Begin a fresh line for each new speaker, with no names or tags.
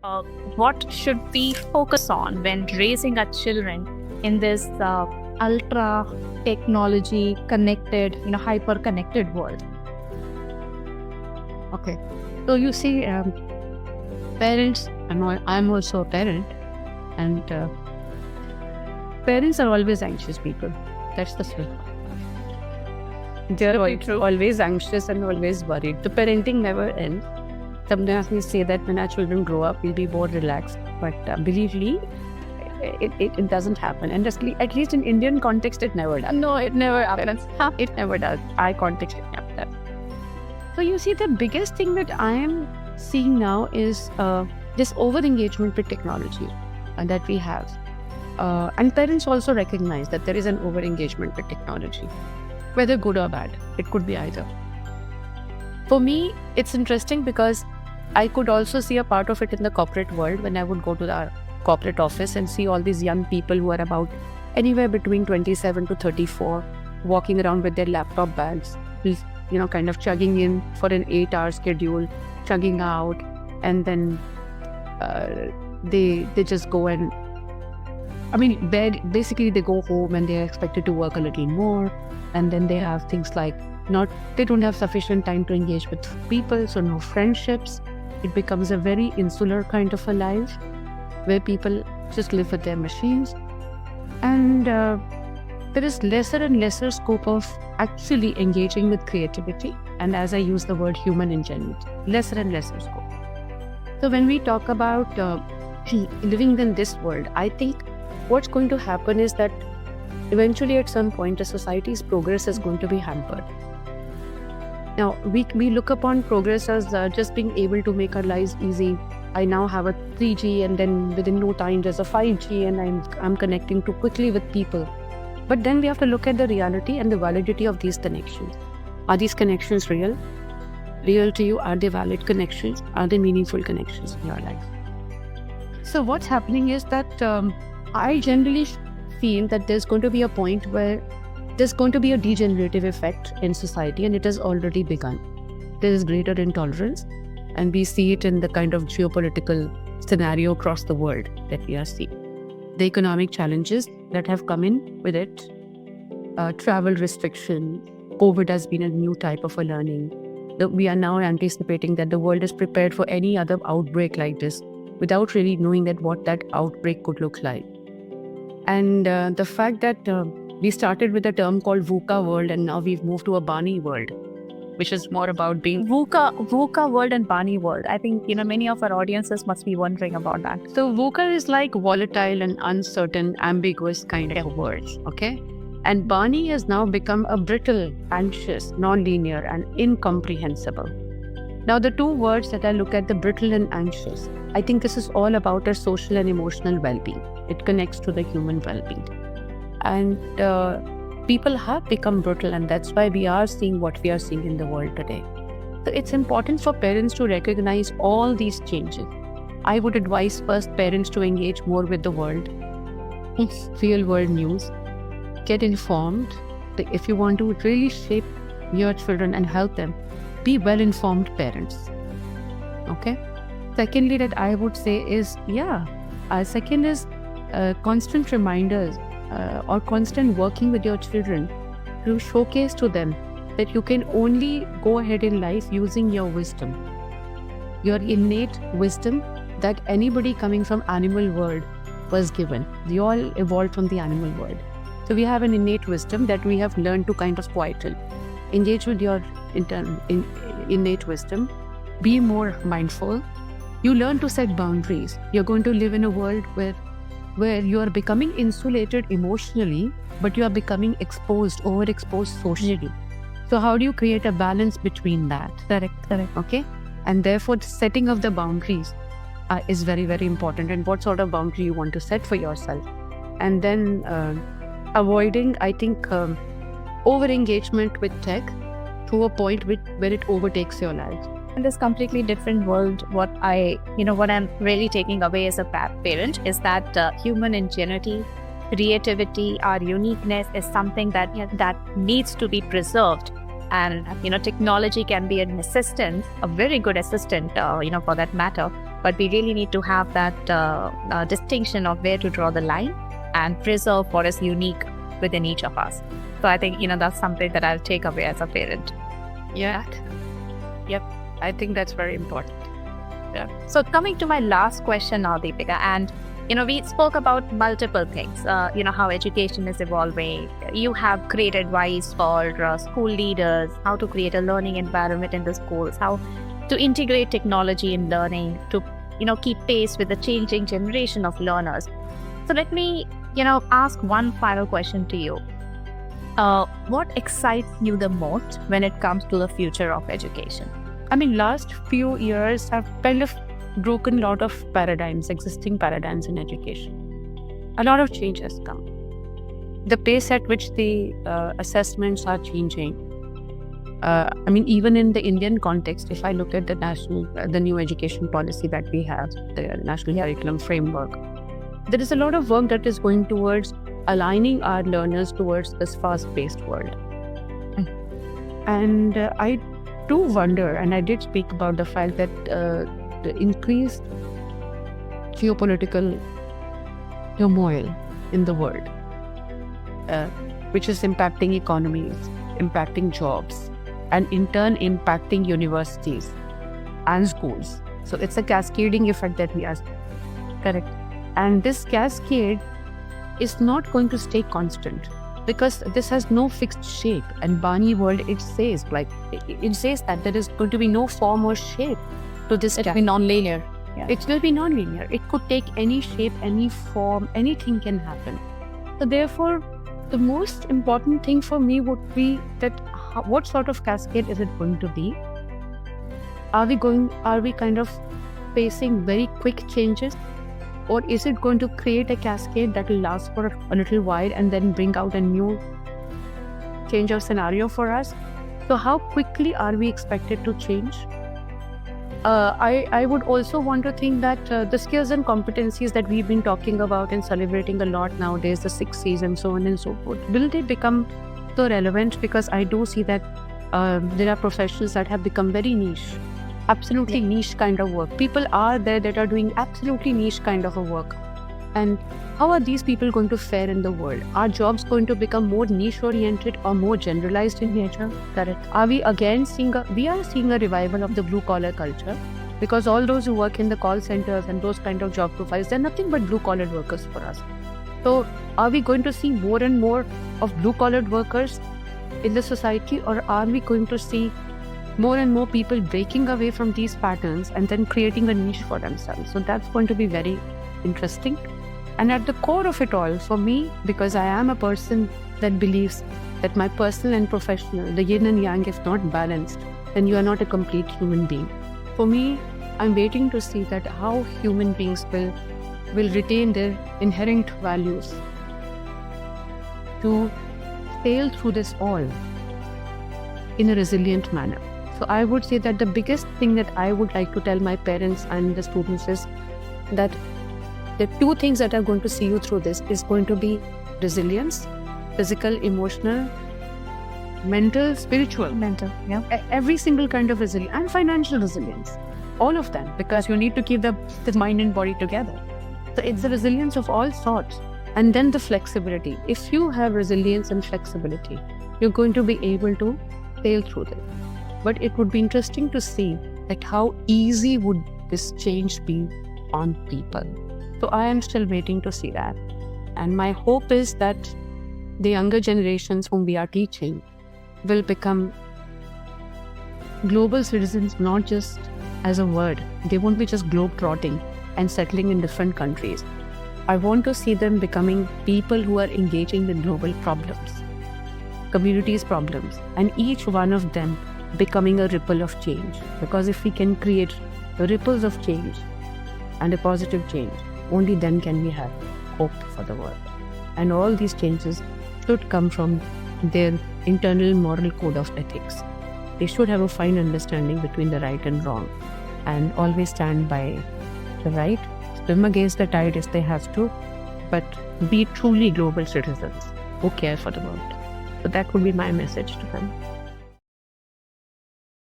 uh, what should we focus on when raising our children in this ultra technology connected, hyper connected world?
Okay. So you see, parents, I'm also a parent, and parents are always anxious people. That's the truth. They're always anxious and always worried. The parenting never ends. Sometimes we say that when our children grow up, we'll be more relaxed. But believe me, it doesn't happen. And at least in Indian context, it never does.
No, it never happens.
It never does. Our context, it never does. So you see, the biggest thing that I am seeing now is this over-engagement with technology that we have. And parents also recognize that there is an over-engagement with technology, whether good or bad. It could be either. For me, it's interesting because I could also see a part of it in the corporate world when I would go to the corporate office and see all these young people who are about anywhere between 27 to 34 walking around with their laptop bags, kind of chugging in for an 8-hour schedule, chugging out, and then they just go and basically they go home and they're expected to work a little more, and then they have things like they don't have sufficient time to engage with people, so no friendships. It becomes a very insular kind of a life where people just live with their machines, and there is lesser and lesser scope of actually engaging with creativity, and as I use the word human ingenuity, lesser and lesser scope. So when we talk about living in this world, I think what's going to happen is that eventually at some point a society's progress is going to be hampered. Now, we look upon progress as just being able to make our lives easy. I now have a 3G, and then within no time there's a 5G, and I'm connecting too quickly with people. But then we have to look at the reality and the validity of these connections. Are these connections real? Real to you? Are they valid connections? Are they meaningful connections in your life? So what's happening is that I generally feel that there's going to be a point where there's going to be a degenerative effect in society, and it has already begun. There is greater intolerance, and we see it in the kind of geopolitical scenario across the world that we are seeing. The economic challenges that have come in with it, travel restriction, COVID has been a new type of a learning. We are now anticipating that the world is prepared for any other outbreak like this without really knowing what that outbreak could look like. And the fact that we started with a term called VUCA world, and now we've moved to a Bani world, which is more about being
VUCA world and Bani world. I think many of our audiences must be wondering about that.
So VUCA is like volatile and uncertain, ambiguous kind of words, okay? And Bani has now become a brittle, anxious, non-linear, and incomprehensible. Now, the two words that I look at, the brittle and anxious, I think this is all about our social and emotional well-being. It connects to the human well-being. And people have become brittle, and that's why we are seeing what we are seeing in the world today. So it's important for parents to recognize all these changes. I would advise first parents to engage more with the world, real world news, get informed. If you want to really shape your children and help them, be well-informed parents. Okay? Secondly, that I would say is, second is constant reminders or constant working with your children to showcase to them that you can only go ahead in life using your wisdom, your innate wisdom that anybody coming from animal world was given. We all evolved from the animal world. So we have an innate wisdom that we have learned to kind of quieten. Engage with your innate wisdom. Be more mindful. You learn to set boundaries. You're going to live in a world where you are becoming insulated emotionally, but you are becoming overexposed socially. So how do you create a balance between that?
Correct.
Okay? And therefore, the setting of the boundaries is very, very important. And what sort of boundary you want to set for yourself. And then avoiding, I think, over-engagement with tech to a point where it overtakes your life.
In this completely different world, what I'm really taking away as a parent is that human ingenuity, creativity, our uniqueness is something that needs to be preserved And technology can be an assistant, a very good assistant, for that matter. But we really need to have that distinction of where to draw the line and preserve what is unique within each of us. So I think that's something that I'll take away as a parent.
Yeah. Yep. I think that's very important.
Yeah. So coming to my last question now, Deepika, and we spoke about multiple things, how education is evolving. You have great advice for school leaders, how to create a learning environment in the schools, how to integrate technology in learning, to, keep pace with the changing generation of learners. So let me, ask one final question to you. What excites you the most when it comes to the future of education?
I mean, last few years have kind of broken a lot of existing paradigms in education. A lot of change has come. The pace at which the assessments are changing. Even in the Indian context, if I look at the new education policy that we have, the National Curriculum Framework, there is a lot of work that is going towards aligning our learners towards this fast-paced world. And I do wonder, and I did speak about the fact that the increased geopolitical turmoil in the world, which is impacting economies, impacting jobs, and in turn impacting universities and schools. So it's a cascading effect that we are correct. And this cascade is not going to stay constant because this has no fixed shape. And Barney World, it says that there is going to be no form or shape to this.
It will be non-linear.
Yeah. It will be non-linear. It could take any shape, any form, anything can happen. So therefore, the most important thing for me would be that what sort of cascade is it going to be? Are we kind of facing very quick changes? Or is it going to create a cascade that will last for a little while and then bring out a new change of scenario for us? So how quickly are we expected to change? I would also want to think that the skills and competencies that we've been talking about and celebrating a lot nowadays, the 6 C's and so on and so forth, will they become so relevant? Because I do see that there are professions that have become very niche. Absolutely niche kind of work. People are there that are doing absolutely niche kind of a work. And how are these people going to fare in the world? Are jobs going to become more niche oriented or more generalized in nature? Correct. Are we again seeing a revival of the blue collar culture? Because all those who work in the call centers and those kind of job profiles, they're nothing but blue collar workers for us. So are we going to see more and more of blue collar workers in the society, or are we going to see more and more people breaking away from these patterns and then creating a niche for themselves? So that's going to be very interesting. And at the core of it all, for me, because I am a person that believes that my personal and professional, the yin and yang, if not balanced, then you are not a complete human being. For me, I'm waiting to see that how human beings will retain their inherent values to sail through this all in a resilient manner. So I would say that the biggest thing that I would like to tell my parents and the students is that the 2 things that are going to see you through this is going to be resilience, physical, emotional, mental, spiritual.
Yeah.
Every single kind of resilience, and financial resilience. All of them, because you need to keep the mind and body together. So it's the resilience of all sorts. And then the flexibility. If you have resilience and flexibility, you're going to be able to sail through this. But it would be interesting to see that how easy would this change be on people. So I am still waiting to see that. And my hope is that the younger generations whom we are teaching will become global citizens, not just as a word. They won't be just globe-trotting and settling in different countries. I want to see them becoming people who are engaging with global problems, communities' problems, and each one of them becoming a ripple of change. Because if we can create ripples of change and a positive change, only then can we have hope for the world. And all these changes should come from their internal moral code of ethics. They should have a fine understanding between the right and wrong, and always stand by the right, swim against the tide if they have to, but be truly global citizens who care for the world. So that would be my message to them.